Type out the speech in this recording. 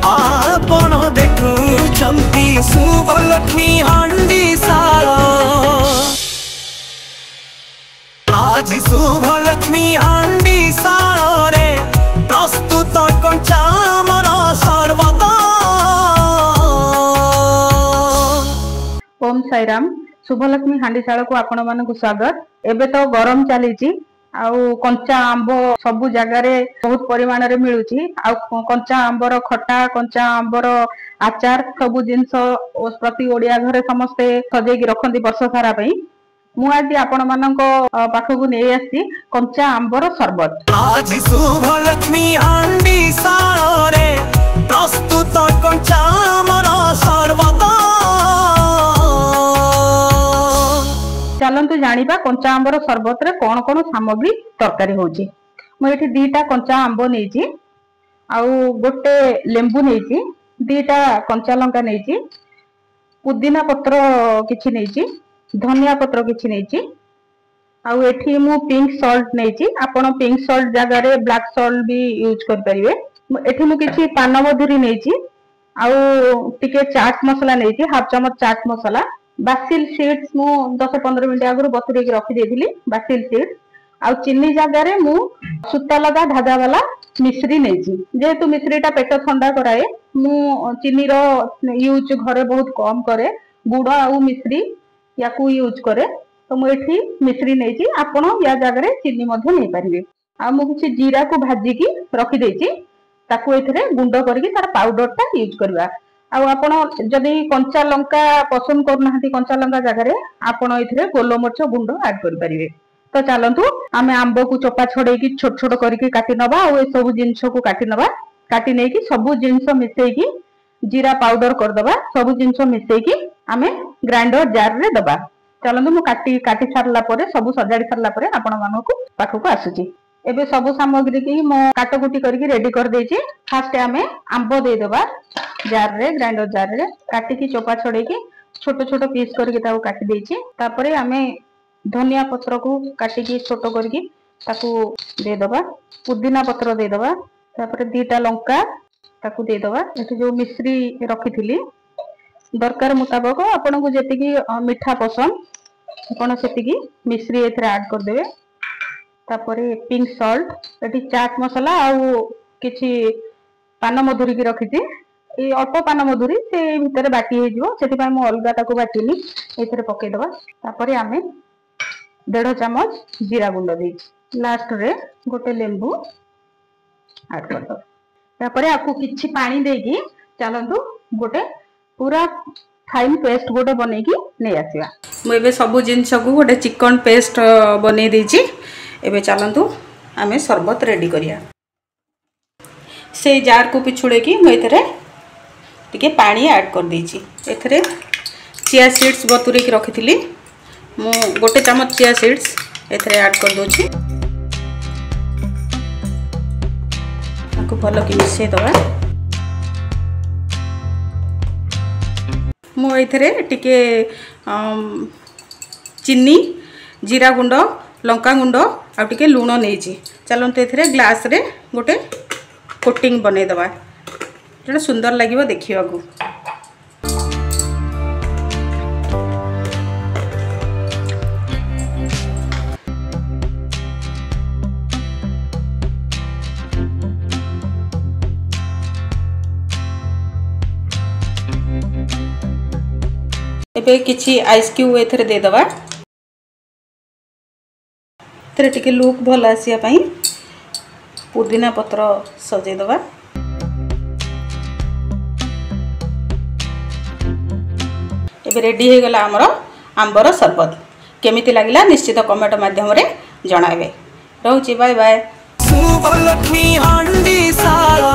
आपण देखुछंती शुभलक्ष्मी हांडी साल आज शुभलक्ष्मी हांडी साल रे प्रस्तुत कंचामर सर्वदा। ओम साईराम। शुभलक्ष्मी हांडीशाला को आपण मानक स्वागत। एबे तो गरम चली आउ कंचा आंब सबु जगार बहुत परिमाण रे मिलुची। आउ कंचा आंबर खटा कंचा आंबर आचार सबु जिनस प्रति ओडिया घरे समस्ते सजेकी रखती वर्ष सारा पई। मु आज आपण मानक पाखकु नै आसी कंचा आंबर शरबत। आज शुभलक्ष्मी हांडीशाला रे प्रस्तुत कंचामर सर्वदा। चलतु जानिबा कंचा आंबर शरबत रे कोन कोन सामग्री तरकारी होची। मु एठी दीटा कंचा आंब नेची, आउ गोटे लेंबू नेची, दीटा कंचा लंका नेची, पुदीना पत्र किछि नेची, धनिया पत्र किछि नेची, आउ एठी मु पिंक सॉल्ट नेची। आपण पिंक सॉल्ट जगह रे ब्लैक सॉल्ट भी यूज कर परिवे। एठी मु किछि पान मधुरी नेची, आउ टिके चाट मसाला नेची, हाफ चम्मच चाट मसाला। बासिल सीड्स मु 10-15 मिनिट आगु बतुरे के रखि देथिली बासिल सीड्स। आ चीनी जगह रे मु सुता लगा धागा वाला मिश्री नेची। जेहेतु मिश्रीटा पेट ठंडा कराए मु चीनी रो यूज घरे बहुत कम करे, गुड़ आउ मिश्री याकू यूज करे। तो मु एठी मिश्री नेची, आपण या जगह रे चीनी मध्ये नै परिबे। आ मु किछि जीरा को भाजी की रखि देछि, ताकू एथरे गुंड करके तार पाउडर टा यूज करबा। आपण जदि कंचा लंका पसंद करना कंचा लंका जगह आपण एथिरे गोलमरिच गुंड ऐड कर परिवे। तो चलंतु आमे आंब को चोपा छड़े की छोट छोट करके काटी नबा। आ ए सब जिंस को काटी नबा, काटी नै की सब जिंस मिसई की जीरा पाउडर कर दबा। सब जिंस मिसई की आमे ग्राइंडर जार रे दबा। चलंतु मु काटी सारला परे सब सजाडी सारला परे आपण मानको पाखको आसुची। एबे सब सामग्री की मो काटकुटी करके रेडी कर देछि। फास्ट आमे आंब दे दबा जार रे, ग्राइंडर जार रे काटी की चोपा छड़े की छोट छोट पीस करके ताऊ काटी देछि। तापरे आमे धनिया पत्र को काटी की छोट करके ताकू दे दबा, पुदीना पत्र दे दबा, तापरे दीटा लंका ताकू दे दबा। एठी जो मिश्री रखिथिली दरकार मुताबिक आपन को जेतिकी मिठा पसंद आपन सेतिकी मिश्री एथरे ऐड कर देबे। तापरे पिंक सॉल्ट, एठी चाट मसाला आउ किछि पान मधुरी की रखिछि। ए अल्प पान मधुरी से भितर बाटी हे जिवो, सेति पय मु अलगा ताको बाटीनी एथरे पके दबा। तापरे आमे 1.5 चम्मच जीरा गुंड देछि। लास्ट रे गोटे लेंबू ऐड कर दबा। तापरे आपको किछि पानी देकी चलंतु गोटे पूरा फाइन पेस्ट गोटे बनेकी नै आसीबा। मु एबे सब जिंस को गोटे चिकन पेस्ट बने देछि। एबे चलंतु आमे शरबत रेडी करिया। से जार को पिछुड़े की मु एथरे टिके पानी ऐड कर देछि। एथरे चिया सीड्स बतुरे की रखिथिली मु गोटे चम्मच चिया सीड्स एथरे ऐड कर दोछि। आको भलो की मिसे दबा। मु एथरे टिके चीनी, जीरा गुंड, लंका गुंड आ टिके लूण नेछि। चलंतु एथरे ग्लास रे गोटे कोटिंग बने दबा, जेटा सुंदर लागिवो देखिबाकू। एबे किछि आइस क्यूब एथरे दे दबा। एथरे टिके लुक भल आसिया पई पुदीना पत्र सजे दबा। एबे रेडी हे गला हमरो आंबर शरबत। केमिति लागिला निश्चित कमेंट माध्यम रे जणाइबे। रहउची, बाय बाय। शुभलक्ष्मी हांडीशाला।